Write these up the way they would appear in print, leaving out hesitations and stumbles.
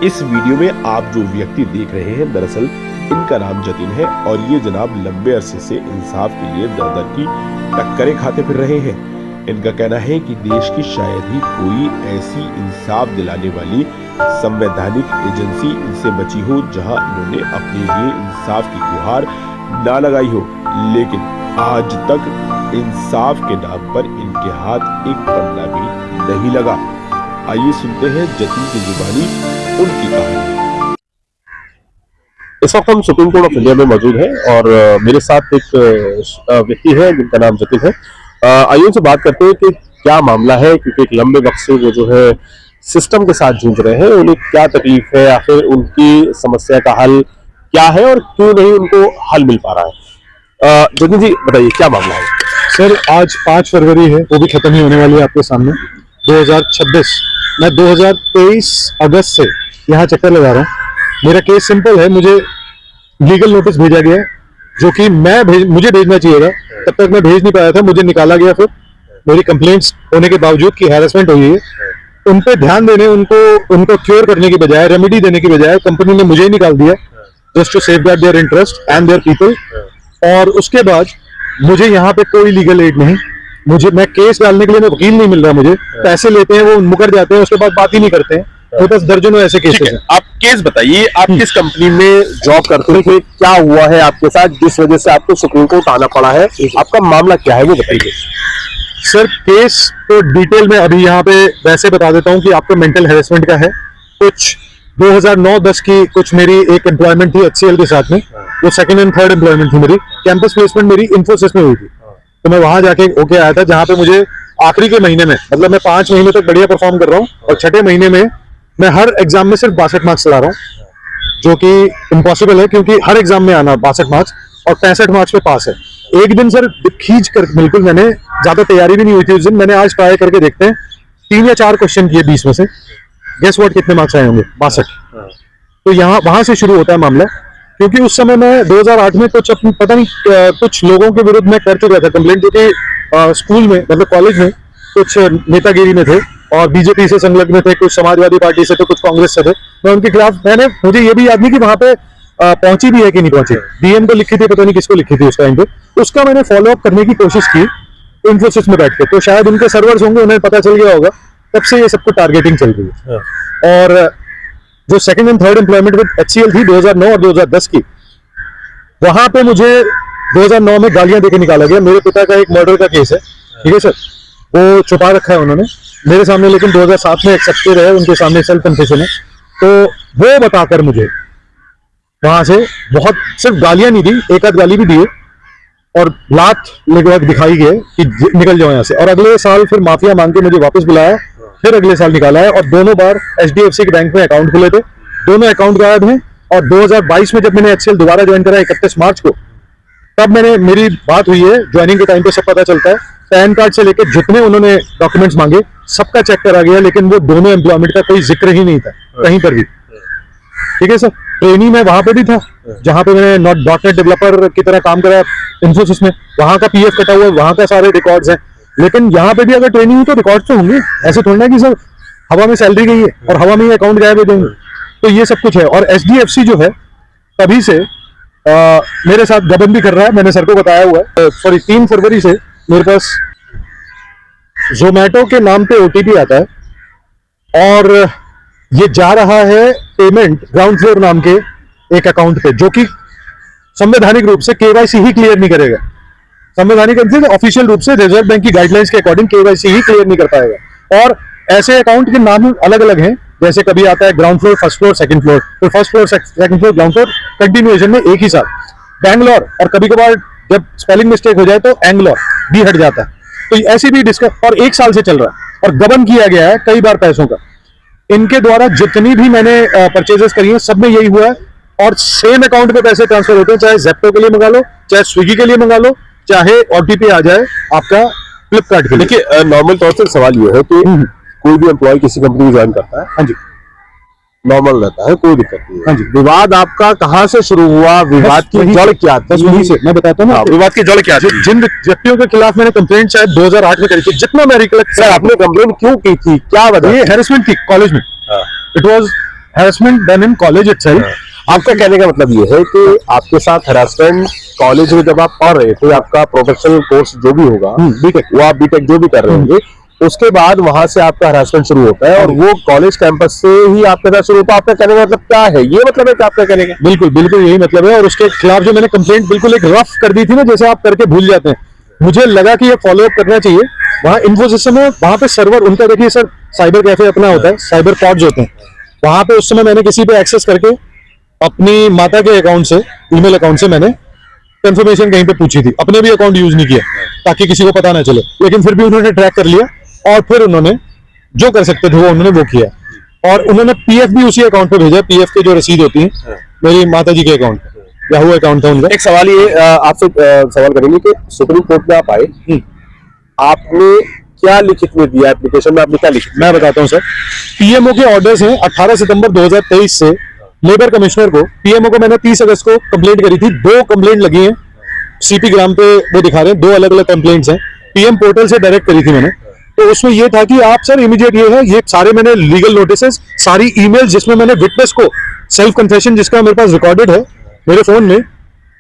इस वीडियो में आप जो व्यक्ति देख रहे हैं, दरअसल इनका नाम जतिन है और ये जनाब लंबे अरसे से इंसाफ के लिए दर-दर की टक्करें खाते फिर रहे हैं। इनका कहना है कि देश की शायद ही कोई ऐसी इंसाफ दिलाने वाली संवैधानिक एजेंसी इनसे बची हो जहां इन्होंने अपने लिए इंसाफ की गुहार ना लगाई हो, लेकिन आज तक इंसाफ के नाम पर इनके हाथ एक पन्ना भी नहीं लगा। आइए सुनते हैं जतिन की जुबानी उनकी कहानी। इस वक्त हम सुप्रीम कोर्ट ऑफ इंडिया में मौजूद हैं और मेरे साथ एक व्यक्ति है जिनका नाम जतिन है। आइए उनसे बात करते हैं कि क्या मामला है, क्योंकि एक लंबे वक्त से वो जो है सिस्टम के साथ जूझ रहे हैं। उन्हें क्या तकलीफ है, आखिर उनकी समस्या का हल क्या है और क्यों नहीं उनको हल मिल पा रहा है। जतिन जी बताइए क्या मामला है। सर आज 5 फरवरी है, वो भी खत्म ही होने वाली है आपके सामने 2026। मैं 2023 अगस्त से यहाँ चक्कर लगा रहा हूँ। मेरा केस सिंपल है, मुझे लीगल नोटिस भेजा गया है जो कि मुझे भेजना चाहिए था, तब तक मैं भेज नहीं पाया था। मुझे निकाला गया, फिर मेरी कंप्लेंट्स होने के बावजूद कि हैरेसमेंट हुई है, उन पे ध्यान देने, उनको क्योर करने की बजाय, रेमेडी देने की बजाय कंपनी ने मुझे ही निकाल दिया just to safeguard their interest and their people. और उसके बाद मुझे यहाँ पे कोई लीगल एड नहीं, मैं केस डालने के लिए वकील नहीं मिल रहा, मुझे पैसे लेते हैं, वो मुकर जाते हैं, उसके बाद बात ही नहीं करते हैं। तो बस दर्जनों ऐसे केसेस हैं। आप केस बताइए, आप किस कंपनी में जॉब करते हैं, क्या हुआ है आपके साथ जिस वजह से आपको सुप्रीम कोर्ट आना पड़ा है, आपका मामला क्या है वो बताइए। सर केस तो डिटेल में अभी यहाँ पे वैसे बता देता हूँ कि आपको मेंटल हैरेसमेंट का है। कुछ 2009-10 की कुछ मेरी एक एम्प्लॉयमेंट थी HCL के साथ में, वो सेकंड एंड थर्ड एम्प्लॉयमेंट थी मेरी। कैंपस प्लेसमेंट मेरी इन्फोसिस में हुई थी, तो मैं वहां जाके होके आया था, जहां पे मुझे आखिरी के महीने में, मतलब मैं 5 महीने तक बढ़िया परफॉर्म कर रहा हूँ और छठे महीने में मैं हर एग्जाम में सिर्फ 62 मार्क्स ला रहा हूँ, जो कि इम्पॉसिबल है क्योंकि हर एग्जाम में आना 62 मार्क्स और 65 मार्क्स पे पास है। एक दिन सर खींच कर, बिल्कुल मैंने ज्यादा तैयारी भी नहीं हुई थी उस दिन, मैंने आज ट्राई करके देखते हैं 3 या 4 क्वेश्चन किए 20 में से, गेस व्हाट कितने मार्क्स आए होंगे, 62। तो वहां से शुरू होता है मामला, क्योंकि उस समय मैं 2008 में कुछ अपनी पता नहीं कुछ लोगों के विरुद्ध मैं कर चुका था कंप्लेंट, जो कि स्कूल में, मतलब कॉलेज में कुछ नेतागिरी में थे और बीजेपी से संलग्न थे, कुछ समाजवादी पार्टी से थे, कुछ कांग्रेस से थे। मैं उनके खिलाफ, मुझे ये भी याद नहीं कि वहां पे पहुंची भी है कि नहीं पहुंची, डीएम को लिखी थी, पता नहीं किसको लिखी थी उस टाइम पे, उसका मैंने फॉलो अप करने की कोशिश की इन्फोसिस में बैठ के। तो शायद उनके सर्वर्स होंगे, उन्हें पता चल गया होगा, तब से ये सबको टारगेटिंग चल रही है। और जो second and third employment with HCL थी 2009 और 2010 की, वहां पे मुझे 2009 में गालियां देके निकाला गया। मेरे पिता का एक मर्डर का केस है, ठीक है सर, वो छुपा रखा है उन्होंने मेरे सामने, लेकिन 2007 में एक्सेप्ट रहे, उनके सामने सेल्फ कन्फेशन है। तो वो बताकर मुझे वहां से बहुत, सिर्फ गालियां नहीं दी, एक आध गाली भी दी और लात लगभग दिखाई गई कि निकल जाओ यहाँ से। और अगले साल फिर माफिया मांग के मुझे वापस बुलाया, फिर अगले साल निकाला है। और दोनों बार HDFC के बैंक में अकाउंट खुले थे, दोनों अकाउंट गायब हैं। और 2022 में जब मैंने HCL दोबारा ज्वाइन करा 31 मार्च को, तब मेरी बात हुई है, ज्वाइनिंग के टाइम पे सब पता चलता है, पैन कार्ड से लेकर जितने उन्होंने डॉक्यूमेंट्स मांगे सबका चेक करा गया, लेकिन वो दोनों एम्प्लॉयमेंट का कोई जिक्र ही नहीं था कहीं पर भी, ठीक है सर। ट्रेनिंग में वहां पे भी था, जहां पे मैंने .NET डेवलपर की तरह काम करा इन्फोसिस में, वहां का PF कटा हुआ है, वहां का सारे रिकॉर्ड्स हैं। लेकिन यहाँ पे भी अगर ट्रेनिंग हुई तो रिकॉर्ड्स तो होंगे, ऐसे थोड़ा ना कि सर हवा में सैलरी गई है और हवा में ही अकाउंट गायब हो जाएंगे। तो ये सब कुछ है। और HDFC जो है तभी से मेरे साथ गबन भी कर रहा है, मैंने सर को बताया हुआ है। सॉरी 3 फरवरी से मेरे पास जोमेटो के नाम पे OTP आता है और ये जा रहा है पेमेंट ग्राउंड फ्लोर नाम के एक अकाउंट पे, जो कि संवैधानिक रूप से KYC ही क्लियर नहीं करेगा। संवैधानिक ऑफिशियल रूप से रिजर्व बैंक की गाइडलाइंस के अकॉर्डिंग KYC ही क्लियर नहीं कर पाएगा। और ऐसे अकाउंट के नाम अलग अलग हैं, जैसे कभी आता है ground floor, first floor, second floor, फिर first floor, second floor, ground floor, continuation में एक ही साथ बैंगलोर, और कभी कभार जब स्पेलिंग मिस्टेक हो जाए तो एंगलोर भी हट जाता है। तो ऐसी भी डिस्कस, और 1 साल से चल रहा है और गबन किया गया है कई बार पैसों का। इनके द्वारा जितनी भी मैंने परचेजेस करी है सब में यही हुआ है, और सेम अकाउंट पे पैसे ट्रांसफर होते हैं, चाहे जेप्टो के लिए मंगा लो, चाहे स्विगी के लिए मंगा लो, चाहे OTP आ जाए आपका फ्लिपकार्ट के लिए। देखिए नॉर्मल तौर से सवाल ये है कि कोई भी एम्प्लॉय किसी कंपनी में ज्वाइन करता है, हाँ जी, नॉर्मल रहता है, कोई दिक्कत नहीं है। हाँ जी। विवाद आपका कहाँ से शुरू हुआ, विवाद की जड़ क्या थी? वहीं से मैं बताता हूँ ना, विवाद की जड़ क्या थी? जिन व्यक्तियों के खिलाफ मैंने कंप्लेंट शायद 2008 में करी थी, जितना मैं रिकलेक्ट, सर आपने कंप्लेंट क्यों की थी, क्या वजह? ये हैरेसमेंट थी कॉलेज में। It was harassment done in college itself. आपका कहने का मतलब ये है कि आपके साथ हरासमेंट कॉलेज में जब आप पढ़ रहे थे, आपका प्रोफेशनल कोर्स जो भी होगा, बीटेक, वो आप बीटेक जो भी कर रहे होंगे, उसके बाद वहां से आपका हरासमेंट शुरू होता है और वो कॉलेज कैंपस से ही आपके साथ शुरू होता है। आपका कहने का मतलब क्या है? ये मतलब है कि आपका कहने का बिल्कुल बिल्कुल यही मतलब है। और उसके खिलाफ जो मैंने कंप्लेंट बिल्कुल एक रफ कर दी थी ना, जैसे आप करके भूल जाते हैं, मुझे लगा कि ये फॉलो अप करना चाहिए। वहाँ इन्फोसिस में वहाँ पे सर्वर उनका, देखिए सर, साइबर कैफे अपना होता है, साइबर पॉड्स होते हैं वहां पे। उस समय मैंने किसी पे एक्सेस करके अपनी माता के अकाउंट से, ईमेल अकाउंट से मैंने कंफर्मेशन कहीं पे पूछी थी, अपने भी अकाउंट यूज नहीं किया ताकि किसी को पता ना चले, लेकिन फिर भी उन्होंने ट्रैक कर लिया और फिर उन्होंने जो कर सकते थे वो उन्होंने वो किया। और उन्होंने पीएफ भी उसी अकाउंट पे भेजा, पीएफ की जो रसीद होती है मेरी माता जी के अकाउंट, याहू अकाउंट था उनका। एक सवाल ये आपसे सवाल करेंगे कि सुप्रीम कोर्ट में आप आए, आपने क्या लिखित में दिया? एप्लीकेशन में आपने क्या लिखित? मैं बताता हूँ सर, पीएमओ के ऑर्डर्स हैं 18 सितंबर 2023 से लेबर कमिश्नर को। पीएमओ को मैंने 30 अगस्त को कंप्लेंट करी थी, 2 कंप्लेंट लगी हैं सीपी ग्राम पे, वो दिखा रहे हैं 2 अलग अलग कंप्लेंट्स हैं। पीएम पोर्टल से डायरेक्ट करी थी मैंने, तो उसमें ये था कि आप सर इमीडिएट ये है, ये सारे मैंने लीगल नोटिसेस, सारी ईमेल्स जिसमें मैंने विटनेस को सेल्फ कन्फेशन जिसका मेरे पास रिकॉर्डेड है मेरे फोन में,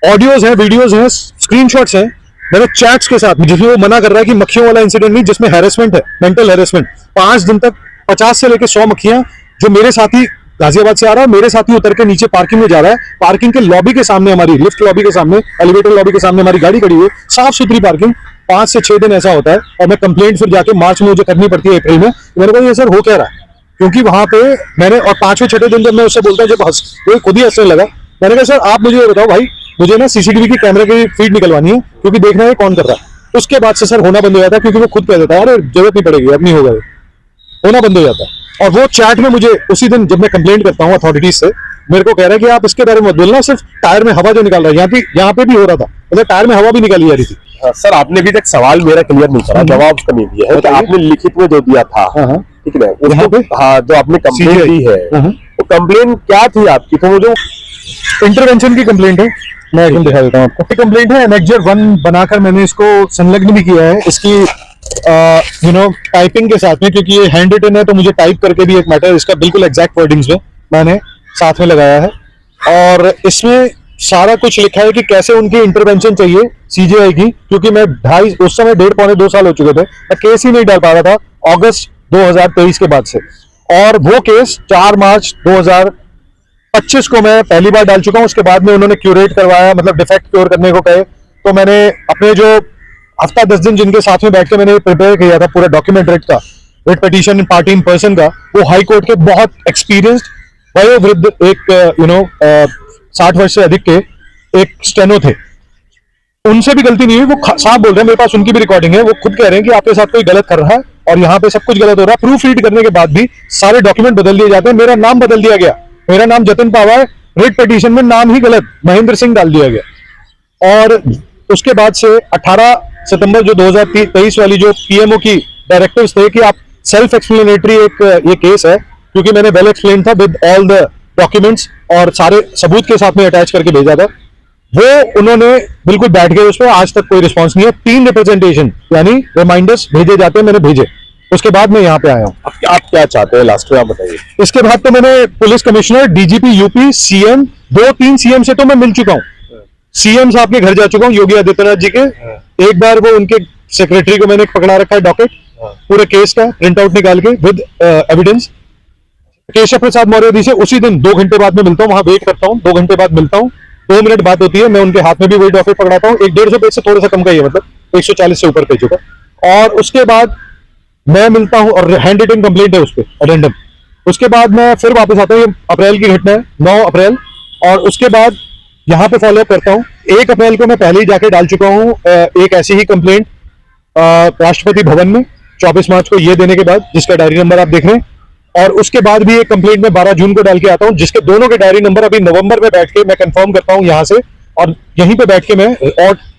ऑडियोज हैं, वीडियोज हैं, स्क्रीनशॉट्स हैं, मैंने चैट्स के साथ, जिसमें वो मना कर रहा है कि मक्खियों वाला इंसिडेंट नहीं, जिसमें हैरेसमेंट है, मेंटल हैरेसमेंट। 5 दिन तक 50 से लेकर 100 मक्खियां, जो मेरे साथी गाजियाबाद से आ रहा है, मेरे साथी उतर के नीचे पार्किंग में जा रहा है, पार्किंग के लॉबी के सामने, हमारी लिफ्ट लॉबी के सामने, एलिवेटर लॉबी के सामने हमारी गाड़ी खड़ी हुई, साफ सुथरी पार्किंग। 5 से 6 दिन ऐसा होता है और मैं कंप्लेंट फिर जाके मार्च में मुझे करनी पड़ती है, अप्रैल में। मैंने कहा ये सर हो क्या रहा है, क्योंकि वहां पे मैंने, और 5वें 6ठे दिन जब मैं उससे बोलता हूँ, जब वो खुद ही हंसने लगा, मैंने कहा सर आप मुझे ये बताओ भाई, मुझे ना सीसीटीवी की कैमरे की फीड निकलवानी है, क्योंकि देखना है कौन कर रहा है। उसके बाद से सर होना बंद हो जाता है, क्योंकि वो खुद कह देता है अरे जरूरत नहीं पड़ेगी, अब नहीं होगा, होना बंद हो जाता है। और वो चैट में मुझे उसी दिन जब मैं कंप्लेंट करता हूँ अथॉरिटीज से, मेरे को कह रहा है कि आप इसके बारे में मत बोलना, सिर्फ टायर में हवा जो निकाल रहा है, यहाँ पे भी हो रहा था, मतलब टायर में हवा भी निकाली जा रही थी। सर आपने अभी तक सवाल मेरा क्लियर नहीं करा, जवाब उसका नहीं दिया है कि आपने लिखित में जो दिया था, ठीक है, उसको हाँ जो आपने कंप्लेंट दी है, वो कंप्लेंट क्या थी आपकी? तो वो जो इंटरवेंशन की कंप्लेंट है, मैं एकदम दिखा देता हूँ आपको। कंप्लेंट है, एनेक्जर 1 बनाकर मैंने इसको संलग्न भी किया है इसकी टाइपिंग के साथ में, क्योंकि ये हैंड रिटन है तो मुझे टाइप करके भी एक मैटर, इसका बिल्कुल एग्जैक्ट वर्डिंग्स में मैंने साथ में लगाया है। और इसमें सारा कुछ लिखा है कि कैसे उनकी इंटरवेंशन चाहिए सीजीआई की, क्योंकि मैं उस समय 1.5-2 साल हो चुके थे, मैं केस ही नहीं डाल पा रहा था अगस्त 2023 के बाद से। और वो केस 4 मार्च 2025 को मैं पहली बार डाल चुका हूं। उसके बाद में उन्होंने क्यूरेट करवाया, मतलब डिफेक्ट क्योर करने को कहे, तो मैंने अपने जो हफ्ता 10 दिन जिनके साथ में बैठ के मैंने प्रिपेयर किया था पूरा डॉक्यूमेंट रिट का, writ petition party in person का, वो हाई कोर्ट के बहुत एक्सपीरियंस्ड वयोवृद्ध एक 60 वर्ष से अधिक के एक स्टेनो थे, उनसे भी गलती नहीं हुई, वो साफ बोल रहे हैं, मेरे पास उनकी भी रिकॉर्डिंग है, वो खुद कह रहे हैं कि आपके साथ कोई गलत कर रहा है और यहाँ पे सब कुछ गलत हो रहा है। प्रूफ रीड करने के बाद भी सारे डॉक्यूमेंट बदल दिए जाते हैं, मेरा नाम बदल दिया गया, मेरा नाम जतिन पावर, रिट पिटीशन में नाम ही गलत महेंद्र सिंह डाल दिया गया। और उसके बाद से 18 सितंबर जो 2023 वाली जो पीएमओ की डायरेक्टिव्स थे कि आप सेल्फ एक्सप्लेनेटरी एक ये केस है, क्योंकि मैंने वेल एक्सप्लेन था विद ऑल द डॉक्यूमेंट्स और सारे सबूत के साथ में अटैच करके भेजा था, वो उन्होंने बिल्कुल बैठ गए उस पर। आज तक कोई रिस्पांस नहीं है। 3 रिप्रेजेंटेशन यानी रिमाइंडर्स भेजे जाते हैं, मैंने भेजे, उसके बाद मैं यहाँ पे आया हूँ। आप क्या चाहते हैं लास्ट में आप बताइए। इसके बाद तो मैंने police commissioner, DGP UP, CM, 2-3 CM से तो मैं मिल चुका हूँ, सीएम साहब के घर जा चुका हूँ, योगी आदित्यनाथ जी के। एक बार वो उनके सेक्रेटरी को मैंने पकड़ा रखा है, डॉकेट पूरे केस का प्रिंट आउट निकाल के विद एविडेंस। केशव प्रसाद मौर्य जी से उसी दिन 2 घंटे बाद में मिलता हूँ, वहां वेट करता हूँ, 2 घंटे बाद मिलता हूँ, 2 मिनट बात होती है, मैं उनके हाथ में भी वही डॉक्यूमेंट पकड़ाता हूँ। 150 पेज से थोड़ा सा कम का ही है, मतलब 140 से ऊपर पेजों का। और उसके बाद मैं मिलता हूँ और हैंड रिटन कंप्लेंट है उस पर अडेंडम। उसके बाद मैं फिर वापस आता हूँ, ये अप्रैल की घटना है, 9 अप्रैल। और उसके बाद यहाँ पे फॉलो अप करता हूँ। 1 अप्रैल को मैं पहले ही जाके डाल चुका हूँ एक ऐसी ही कंप्लेंट राष्ट्रपति भवन में 24 मार्च को ये देने के बाद, जिसका डायरी नंबर आप देख रहे हैं। और उसके बाद भी एक कंप्लेंट में 12 जून को डाल के आता हूं, जिसके दोनों के डायरी नंबर अभी नवंबर में बैठ के मैं कंफर्म करता हूं यहाँ से, और यहीं पे बैठ के मैं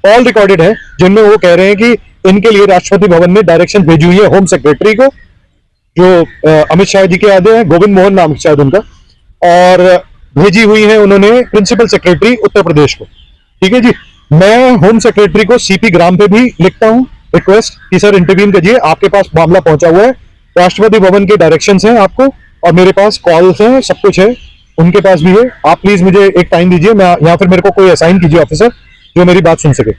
ऑल रिकॉर्डेड है, जिनमें वो कह रहे हैं कि इनके लिए राष्ट्रपति भवन ने डायरेक्शन भेजी हुई है होम सेक्रेटरी को, जो अमित शाह जी के आदे हैं, गोविंद मोहन नाम शायद उनका, और भेजी हुई है उन्होंने प्रिंसिपल सेक्रेटरी उत्तर प्रदेश को। ठीक है जी, मैं होम सेक्रेटरी को सीपी ग्राम पे भी लिखता हूँ रिक्वेस्ट कि सर इंटरवीन कीजिए, आपके पास मामला पहुंचा हुआ है, राष्ट्रपति भवन के डायरेक्शंस हैं आपको, और मेरे पास कॉल्स हैं, सब कुछ है, उनके पास भी है। आप प्लीज मुझे एक टाइम दीजिए, मैं या फिर मेरे को कोई असाइन कीजिए ऑफिसर जो मेरी बात सुन सके।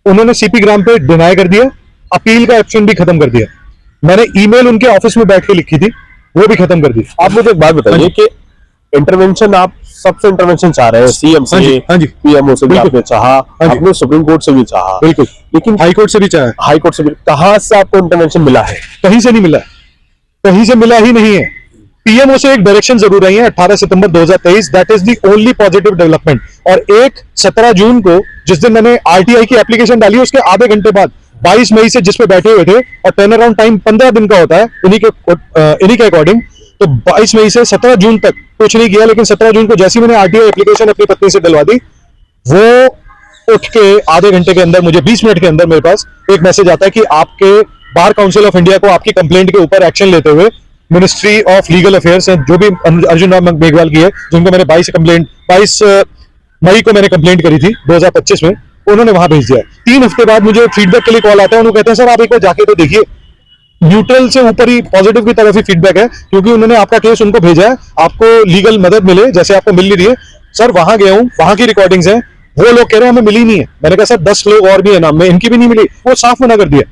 उन्होंने सीपी ग्राम पे डिनाई कर दिया, अपील का ऑप्शन भी खत्म कर दिया। मैंने ईमेल उनके ऑफिस में बैठ के लिखी थी, वो भी खत्म कर दी। आप मुझे एक बात बताइए कि इंटरवेंशन, आप सबसे इंटरवेंशन चाह रहे हैं, सीएम हाँ जी, से, हाँ जी, पीएमओ से भी बिल्कुल। आपने चाहा, हाँ जी। आपने सुप्रीम कोर्ट से भी चाहा, बिल्कुल, लेकिन हाई कोर्ट से भी चाहे, हाई कोर्ट से भी, कहां से आपको इंटरवेंशन मिला है? कहीं से नहीं मिला, कहीं से मिला ही नहीं है। पीएमओ से एक डायरेक्शन जरूर आई है 18 सितंबर 2023, that is the only positive development. और एक 17 जून को जिस दिन मैंने आरटीआई की एप्लीकेशन डाली, उसके आधे घंटे बाद 22 मई से जिस पे बैठे हुए थे, और टर्न अराउंड टाइम 15 दिन का होता है इन्हीं के अकॉर्डिंग, तो 22 मई से 17 जून तक कुछ नहीं किया। लेकिन 17 जून को जैसे ही मैंने आरटीआई एप्लीकेशन अपनी पत्नी से डलवा दी, वो उठ के आधे घंटे के अंदर, मुझे 20 मिनट के अंदर मेरे पास एक मैसेज आता है कि आपके बार काउंसिल ऑफ इंडिया को आपकी कंप्लेंट के ऊपर एक्शन लेते हुए मिनिस्ट्री ऑफ लीगल अफेयर्स है, जो भी अर्जुन राम मेघवाल की है, जिनको मैंने 22 मई को मैंने कंप्लेंट करी थी 2025 में, उन्होंने वहां भेज दिया। 3 हफ्ते बाद मुझे फीडबैक के लिए कॉल आता है, उन्होंने कहते हैं सर आप एक बार जाके तो देखिए। न्यूट्रल से ऊपर ही पॉजिटिव की तरफ ही फीडबैक है, क्योंकि उन्होंने आपका केस उनको भेजा है, आपको लीगल मदद मिले, जैसे आपको मिल नहीं रही है। सर वहां गया हूं, वहां की रिकॉर्डिंग्स हैं, वो लोग कह रहे हैं हमें मिली नहीं है। मैंने कहा सर 10 लोग और भी है नाम में, इनकी भी नहीं मिली, वो साफ मना कर दिया।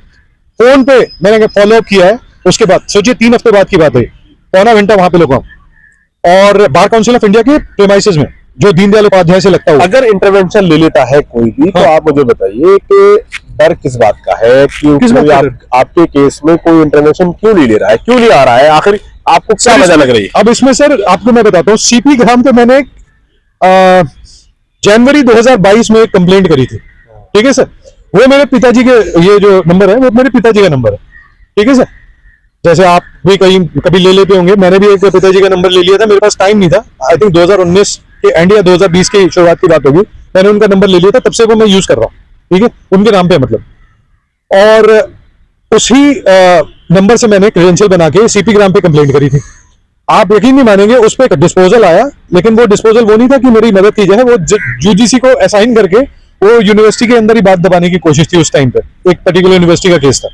फोन पे मैंने फॉलो अप किया है, उसके बाद सोचिए 3 हफ्ते बाद की बात है, पौना घंटा वहां पे लोग, और बार काउंसिल ऑफ इंडिया के प्रेमाइसेस में, जो दीनदयाल उपाध्याय से लगता हुआ। अगर इंटरवेंशन ले लेता है कोई भी, तो हाँ। आप मुझे बताइए कि डर किस बात का है? क्यों किस बात कोई का डर? आपके केस में कोई इंटरवेंशन क्यों नहीं ले रहा है, क्यों नहीं आ रहा है? आखिर आपको क्या वजह लग रही है? अब इसमें सर आपको मैं बताता हूँ, सीपी ग्राम पे मैंने जनवरी 2022 में एक कंप्लेंट करी थी, ठीक है सर। वो मेरे पिताजी के, ये जो नंबर है वो मेरे पिताजी का नंबर है, ठीक है सर। जैसे आप भी कहीं कभी ले लेते होंगे, मैंने भी एक पिताजी का नंबर ले लिया था, मेरे पास टाइम नहीं था, आई थिंक 2019 के एंड या 2020 की शुरुआत की बात होगी, मैंने उनका नंबर ले लिया था, तब से वो मैं यूज कर रहा हूँ, ठीक है, उनके नाम पे मतलब। और उसी नंबर से मैंने क्रेडेंशियल बना के सीपी ग्राम पे कंप्लेंट करी थी। आप यकीन नहीं मानेंगे, उस पर डिस्पोजल आया, लेकिन वो डिस्पोजल वो नहीं था कि मेरी मदद की जाए, वो यूजीसी को असाइन करके वो यूनिवर्सिटी के अंदर ही बात दबाने की कोशिश थी उस टाइम पे, एक पर्टिकुलर यूनिवर्सिटी का केस था।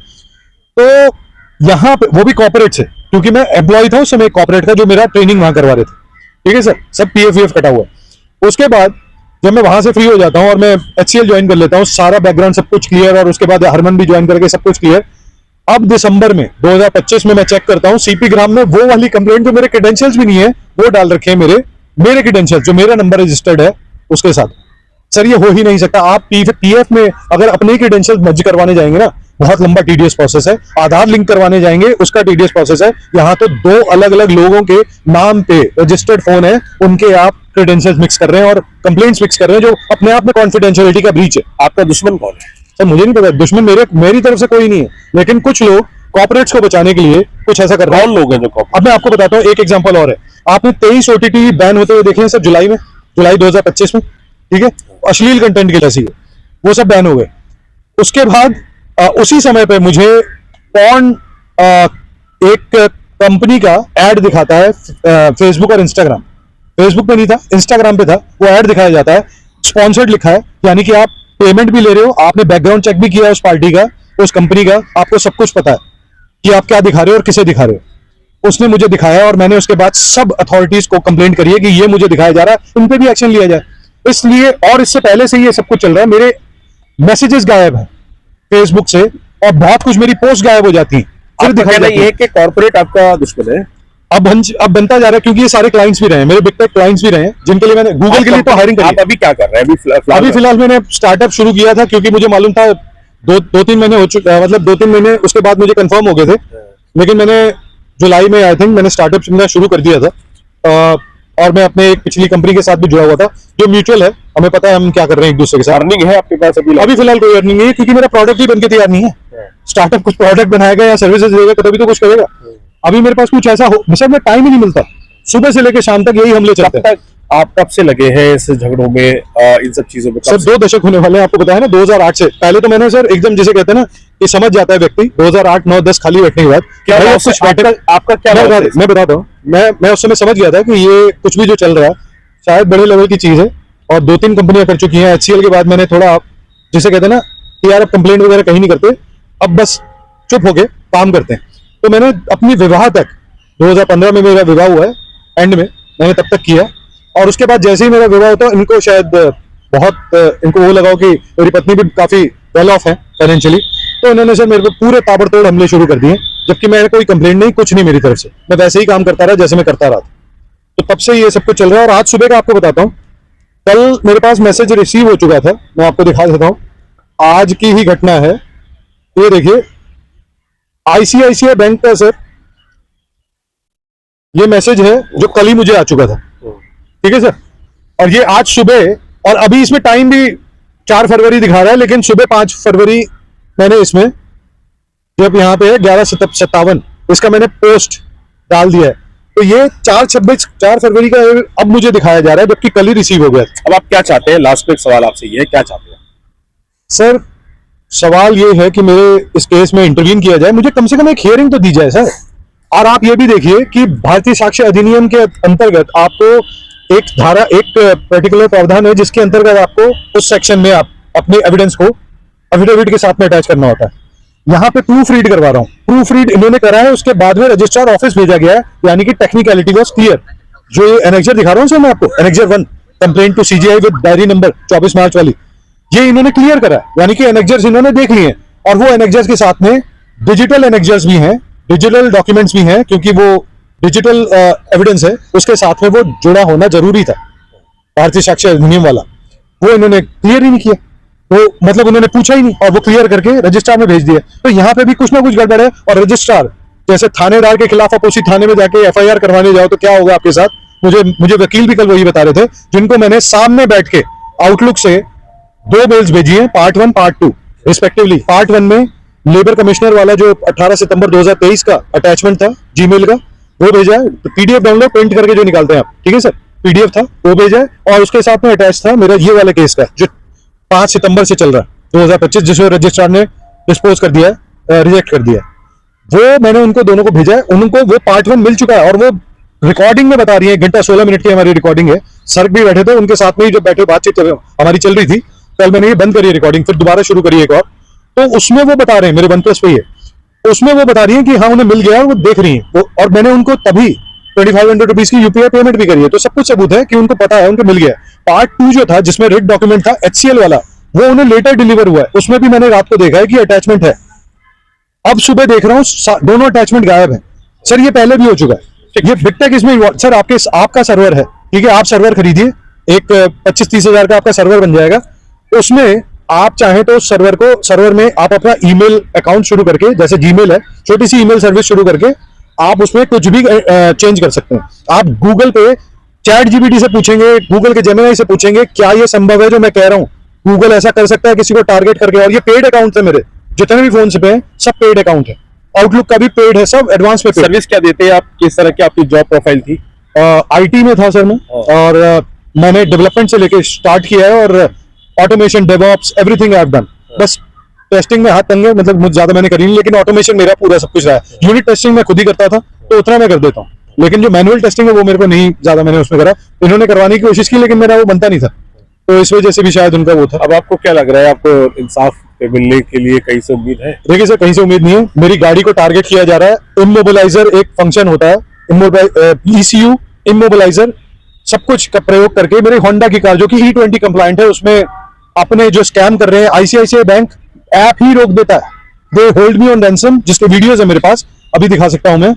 तो यहाँ पे वो भी कॉर्पोरेट से, क्योंकि मैं एम्प्लॉय था उस समय कॉर्पोरेट का, जो मेरा ट्रेनिंग वहां करवा रहे थे, ठीक है सर, सब पीएफ कटा हुआ। उसके बाद जब मैं वहां से फ्री हो जाता हूँ और मैं एचसीएल ज्वाइन कर लेता हूँ, सारा बैकग्राउंड सब कुछ क्लियर, और उसके बाद हरमन भी ज्वाइन करके सब कुछ क्लियर। अब दिसंबर में 2025 में मैं चेक करता हूँ, सीपी ग्राम में वो वाली कंप्लेंट जो मेरे क्रेडेंशियल्स भी नहीं है, वो डाल रखे हैं मेरे क्रेडेंशियल्स, जो मेरा नंबर रजिस्टर्ड है उसके साथ। सर ये हो ही नहीं सकता। आप पीएफ में अगर अपने क्रेडेंशियल्स मर्ज करवाने जाएंगे ना, बहुत लंबा टीडीएस प्रोसेस है। आधार लिंक करवाने जाएंगे, उसका टीडीएस प्रोसेस है। यहाँ तो 2 अलग अलग लोगों के नाम पे रजिस्टर्ड फोन है, उनके आप क्रेडेंशियल्स मिक्स कर रहे हैं और कंप्लेंट्स मिक्स कर रहे हैं, जो अपने आप में कॉन्फिडेंशियलिटी का ब्रीच है। आपका दुश्मन कौन है? सर मुझे नहीं पता, दुश्मन मेरी तरफ से कोई नहीं है, लेकिन कुछ लोग कॉर्पोरेट्स को बचाने के लिए कुछ ऐसा कर रहे हैं। कौन लोग हैं जो अब मैं आपको बताता हूँ, एक एग्जांपल और है। आपने 23 ओटीटी बैन होते हुए देखे हैं सर, जुलाई 2025 में, ठीक है, अश्लील कंटेंट के जैसी वो सब बैन हो गए। उसके बाद उसी समय पे मुझे पॉर्न एक कंपनी का ऐड दिखाता है, फेसबुक और इंस्टाग्राम। फेसबुक पे नहीं था, इंस्टाग्राम पे था, वो ऐड दिखाया जाता है, स्पॉन्सर्ड लिखा है, यानी कि आप पेमेंट भी ले रहे हो, आपने बैकग्राउंड चेक भी किया उस पार्टी का, उस कंपनी का, आपको सब कुछ पता है कि आप क्या दिखा रहे हो और किसे दिखा रहे हो। उसने मुझे दिखाया और मैंने उसके बाद सब अथॉरिटीज को कंप्लेंट करी है कि ये मुझे दिखाया जा रहा है, इन पे भी एक्शन लिया जाए। इसलिए, और इससे पहले से ये सब कुछ चल रहा है, मेरे मैसेजेस गायब है फेसबुक से, और बहुत कुछ मेरी पोस्ट गायब हो जाती है, फिर दिखाई जाती है। ये कि कॉर्पोरेट आपका दुश्मन है? अब बनता जा रहा है, क्योंकि ये सारे क्लाइंट्स भी रहे हैं, मेरे बिग टेक क्लाइंट्स भी रहे हैं, जिनके लिए मैंने गूगल के लिए तो हायरिंग करी आप है। अभी क्या कर रहे हैं? अभी फिलहाल मैंने स्टार्टअप शुरू किया था, क्योंकि मुझे मालूम था 2-3 महीने हो चुके, मतलब 2-3 महीने उसके बाद मुझे कंफर्म हो गए थे, लेकिन मैंने जुलाई में आई थिंक मैंने स्टार्टअप शुरू कर दिया था। और मैं अपने एक पिछली कंपनी के साथ भी जुड़ा हुआ था, जो म्यूचुअल है, हमें पता है हम क्या कर रहे हैं एक दूसरे के साथ। अर्निंग है आपके पास अभी फिलहाल कोई अर्निंग नहीं है, क्योंकि मेरा प्रोडक्ट ही बनके तैयार नहीं है। स्टार्टअप कुछ प्रोडक्ट बनाएगा या सर्विसेज देगा तभी तो कुछ करेगा। अभी मेरे पास कुछ ऐसा हो, मतलब मैं टाइम ही नहीं मिलता, सुबह से लेकर शाम तक यही हमले चलते हैं। आप कब से लगे हैं इस झगड़ों में, इन सब चीजों में? सर 2 दशक होने वाले हैं, आपको बताया ना, 2008 से। पहले तो मैंने सर एकदम जिसे कहते हैं ना, ये समझ जाता है व्यक्ति 2008, 9, 10 खाली बैठने के बाद क्या आपका क्या मैं बताता हूँ, मैं उस समय समझ गया था कि ये कुछ भी जो चल रहा है शायद बड़े लेवल की चीज है, और 2-3 कंपनियां कर चुकी हैं। एचसीएल के बाद मैंने थोड़ा, जिसे कहते हैं ना कि यार अब कंप्लेंट वगैरह कहीं नहीं करते, अब बस चुप होके काम करते हैं। तो मैंने अपनी विवाह तक 2015 में मेरा विवाह हुआ है, एंड में मैंने तब तक किया। और उसके बाद जैसे ही मेरा विवाह होता, इनको शायद बहुत इनको वो लगा कि मेरी पत्नी भी काफी वेल ऑफ है फाइनेंशियली, तो उन्होंने सर मेरे को पूरे ताबड़तोड़ हमले शुरू कर दिए, जबकि मैंने कोई कंप्लेंट नहीं, कुछ नहीं मेरी तरफ से, मैं वैसे ही काम करता रहा जैसे मैं करता रहा था। तो तब से ये सब कुछ चल रहा है। और आज सुबह का आपको बताता हूँ, कल मेरे पास मैसेज रिसीव हो चुका था, मैं आपको दिखा देता हूँ, आज की ही घटना है। ये देखिए आईसीआईसीआई बैंक का सर ये मैसेज है जो कल ही मुझे आ चुका था, ठीक है सर। और ये आज सुबह, और अभी इसमें टाइम भी 4 फरवरी दिखा रहा है, लेकिन सुबह 5 फरवरी मैंने इसमें जब यहाँ पे है 11:57 इसका मैंने पोस्ट डाल दिया है। तो ये 4 फरवरी का अब मुझे दिखाया जा रहा है, जबकि कल ही रिसीव हो गया। अब आप क्या चाहते हैं? लास्ट में एक सवाल आपसे ये है, क्या चाहते हैं सर? सवाल ये है कि मेरे इस केस में इंटरवीन किया जाए, मुझे कम से कम एक हियरिंग तो दी जाए सर। और आप ये भी देखिए कि भारतीय साक्ष्य अधिनियम के अंतर्गत आपको एक धारा, एक पर्टिकुलर प्रावधान है जिसके अंतर्गत आपको उस सेक्शन में आप अपने एविडेंस को एफिडेविट के साथ में अटैच करना होता है। यहाँ पे प्रूफ रीड करवा रहा हूँ, प्रूफ रीड इन्होंने करा है, उसके बाद में रजिस्ट्रार ऑफिस भेजा गया है, यानी कि टेक्निकलिटी वॉज क्लियर। जो ये एनेक्जर दिखा रहा हूँ सर मैं आपको, annexure 1 complaint to CGI with diary number 24 March वाली, ये इन्होंने क्लियर करा है, यानी कि एनेक्जर्स इन्होंने देख लिए हैं। और वो एनेक्जर्स के साथ में डिजिटल एनेक्जर्स भी हैं, डिजिटल डॉक्यूमेंट्स भी हैं, क्योंकि वो डिजिटल एविडेंस है, उसके साथ में वो जुड़ा होना जरूरी था, भारतीय साक्ष्य अधिनियम वाला। वो इन्होंने क्लियर ही नहीं किया, तो मतलब उन्होंने पूछा ही नहीं और वो क्लियर करके रजिस्ट्रार में भेज दिया। तो यहाँ पे भी कुछ ना कुछ गड़बड़ है। और रजिस्ट्रार जैसे थानेदार के खिलाफ आप उसी थाने में जाके एफआईआर करवाने जाओ तो क्या होगा आपके साथ? मुझे वकील भी कल वही बता रहे थे, जिनको मैंने सामने बैठ के आउटलुक से 2 मेल्स भेजी हैं, पार्ट 1 पार्ट 2 रिस्पेक्टिवली। पार्ट 1 में लेबर कमिश्नर वाला जो 18 सितंबर 2023 का अटैचमेंट था जीमेल का, वो भेजा है, पीडीएफ डाउनलोड प्रिंट करके जो निकालते हैं आप, ठीक है सर, पीडीएफ था वो भेजा है। और उसके साथ में अटैच था मेरा ये वाला केस का जो 5 सितंबर से चल रहा है 2025, जिसमें रजिस्ट्रार ने डिस्पोज कर दिया है, रिजेक्ट कर दिया है, वो मैंने उनको दोनों को भेजा है। उनको वो पार्ट 1 मिल चुका है और वो रिकॉर्डिंग में बता रही है, 1 घंटा 16 मिनट की हमारी रिकॉर्डिंग है। सर भी बैठे थे, उनके साथ में ही जब बैठे बातचीत हमारी चल रही थी, कल मैंने ये बंद करी रिकॉर्डिंग, फिर दोबारा शुरू करी एक और, तो उसमें वो बता रहे हैं, मेरे OnePlus पे ही है, उसमें वो बता रही है कि हाँ उन्हें मिल गया, वो देख रही है वो, और मैंने उनको तभी 2500 रुपीज की यूपीआई पेमेंट भी करी है। तो सब कुछ सबूत है कि उनको पता है, उनको मिल गया। पार्ट 2 जो था जिसमें रिट डॉक्यूमेंट था HCL वाला, वो उन्हें लेटर डिलीवर हुआ है, उसमें भी मैंने रात को देखा है कि अटैचमेंट है। अब सुबह देख रहा हूँ दोनों अटैचमेंट गायब है। सर ये पहले भी हो चुका है, ये बिग टेक इसमें सर आपका सर्वर है, ठीक है, आप सर्वर खरीदिए, एक 25-30 हजार का आपका सर्वर बन जाएगा। उसमें आप चाहें तो सर्वर में आप अपना ईमेल अकाउंट शुरू करके, जैसे जीमेल है, छोटी सी ईमेल सर्विस शुरू करके आप उसमें कुछ भी चेंज कर सकते हैं। आप गूगल पे चैट जीपीटी से पूछेंगे, गूगल के जेमिनी से पूछेंगे क्या ये संभव है जो मैं कह रहा हूँ, गूगल ऐसा कर सकता है किसी को टारगेट करके। और ये पेड अकाउंट है, मेरे जितने भी फोन पे हैं सब पेड अकाउंट है, आउटलुक का भी पेड है, सब एडवांस पे। सर्विस क्या देते हैं आप? किस तरह की आपकी जॉब प्रोफाइल थी? आईटी में था सर मैं, और मैंने डेवलपमेंट से लेके स्टार्ट किया है, और automation, DevOps, everything I have done. बस टेस्टिंग में हाथ तंगे, मतलब मुझे ज्यादा मैंने करी नहीं, लेकिन ऑटोमेशन मेरा पूरा सब कुछ रहा है। यूनिट टेस्टिंग मैं खुद ही करता था, तो उतना मैं कर देता हूँ, लेकिन जो मैनुअल टेस्टिंग है वो मेरे को नहीं ज्यादा मैंने उसमें करा। इन्होंने करवाने की कोशिश की, लेकिन मेरा वो बनता नहीं था, तो इस वजह से भी शायद उनका वो था। अब आपको क्या लग रहा है, आपको इंसाफ मिलने के लिए कहीं से उम्मीद है? देखिए सर, कहीं से उम्मीद नहीं है। मेरी गाड़ी को टारगेट किया जा रहा है। इमोबिलाइजर एक फंक्शन होता है, ECU इमोबिलाइजर, सब कुछ का प्रयोग करके मेरी होंडा की कार जो कि E20 कंप्लायंट है, उसमें अपने जो स्कैम कर रहे हैं, आईसीआईसीआई बैंक ऐप ही रोक देता है। They hold me on ransom, जिसके वीडियोस है मेरे पास, अभी दिखा सकता हूं मैं,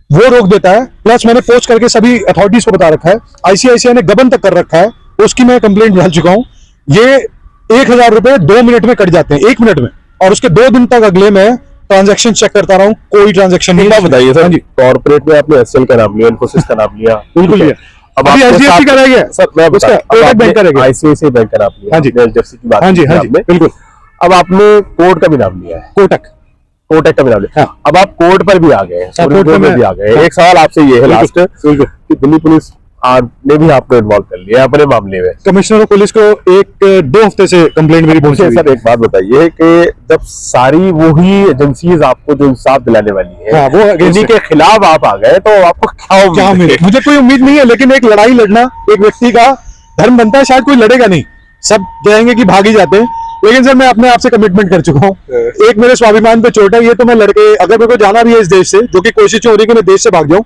वो रोक देता है। प्लस मैंने पोस्ट करके सभी अथॉरिटीज को बता रखा है, आईसीआईसीआई ने गबन तक कर रखा है, उसकी मैं कंप्लेंट डाल चुका हूं। ये 1000 रुपए 2 मिनट में कट जाते हैं, 1 मिनट में, और उसके 2 दिन तक अगले मैं ट्रांजैक्शन चेक करता रहा हूं, कोई ट्रांजैक्शन नहीं। बताइए सर, कॉर्पोरेट में आपने HCL का नाम लिया, इन्फोसिस का नाम लिया, बिल्कुल लिया। अब अभी HDFC का रह गया सर, मैं बता बैंक का रह गया, ICICI बैंक का नाम लिया, हाँ जी, HDFC की बात, हाँ जी, हाँ जी, बिल्कुल। अब आपने कोर्ट का भी नाम लिया है, कोटक का भी नाम लिया। अब आप कोर्ट पर भी आ गए, कोर्ट में भी आ गए। एक सवाल आपसे ये है लास्ट, कि दिल्ली पुलिस ने भी आपको इन्वॉल्व कर लिया अपने मामले में। कमिश्नर ऑफ पुलिस को 1-2 हफ्ते से कंप्लेंट मेरी पहुंची है। सर एक बात बताइए कि जब सारी वही एजेंसीज आपको जो इंसाफ दिलाने वाली है, हाँ, वो इन्हीं के खिलाफ आप आ गए, तो आपको क्या मिले? मुझे कोई उम्मीद नहीं है, लेकिन एक लड़ाई लड़ना एक व्यक्ति का धर्म बनता है। शायद कोई लड़ेगा नहीं, सब जाएंगे कि भाग ही जाते हैं, लेकिन सर मैं अपने आप से कमिटमेंट कर चुका हूँ। एक मेरे स्वाभिमान पे चोट है, ये तो मैं लड़के, अगर मेरे को जाना भी है इस देश से, जो कि कोशिश हो रही है कि मैं देश से भाग जाऊं,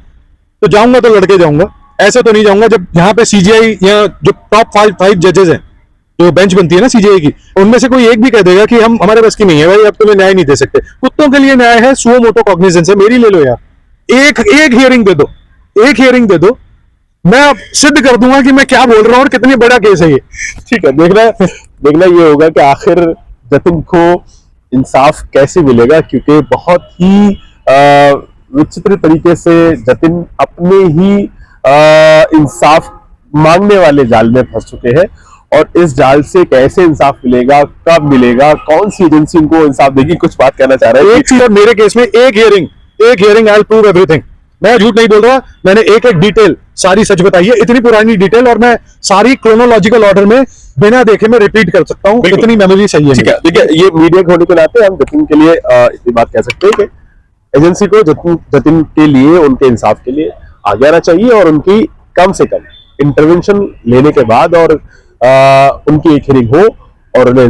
तो जाऊंगा तो लड़के जाऊंगा, ऐसे तो नहीं जाऊंगा। जब यहाँ पे सीजीआई या जो टॉप फाइव जजेस हैं, जो बेंच बनती है ना सीजीआई की, उनमें से कोई एक भी कह देगा कि हम हमारे बस की नहीं है भाई, अब तुम्हें न्याय नहीं दे सकते। कुत्तों के लिए न्याय है सुओ मोटो कॉग्निजेंस है, मेरी ले लो यार, एक हियरिंग दे दो, एक हियरिंग दे दो, मैं अब सिद्ध कर दूंगा कि मैं क्या बोल रहा हूँ और कितनी बड़ा केस है ये। ठीक है, देखना ये होगा कि आखिर जतिन को इंसाफ कैसे मिलेगा, क्योंकि बहुत ही विचित्र तरीके से जतिन अपने ही इंसाफ मांगने वाले जाल में फंस चुके हैं। और इस जाल से कैसे इंसाफ मिलेगा, कब मिलेगा, कौन सी एजेंसी इनको इंसाफ देगी, कुछ बात करना चाह रहे हैं। एक चीज और, मेरे केस में एक hearing I will prove everything. मैं झूठ नहीं बोल रहा, मैंने एक डिटेल सारी सच बताई है, इतनी पुरानी डिटेल, और मैं सारी क्रोनोलॉजिकल ऑर्डर में बिना देखे मैं रिपीट कर सकता हूँ, इतनी मेमोरी सही है। ठीक है, देखिए ये मीडिया होने के नाते हम जतिन के लिए इतनी बात कह सकते हैं कि एजेंसी को जतिन के लिए, उनके इंसाफ के लिए आगे आना चाहिए और उनकी कम से कम इंटरवेंशन लेने के बाद और उनकी एक हियरिंग हो और उन्हें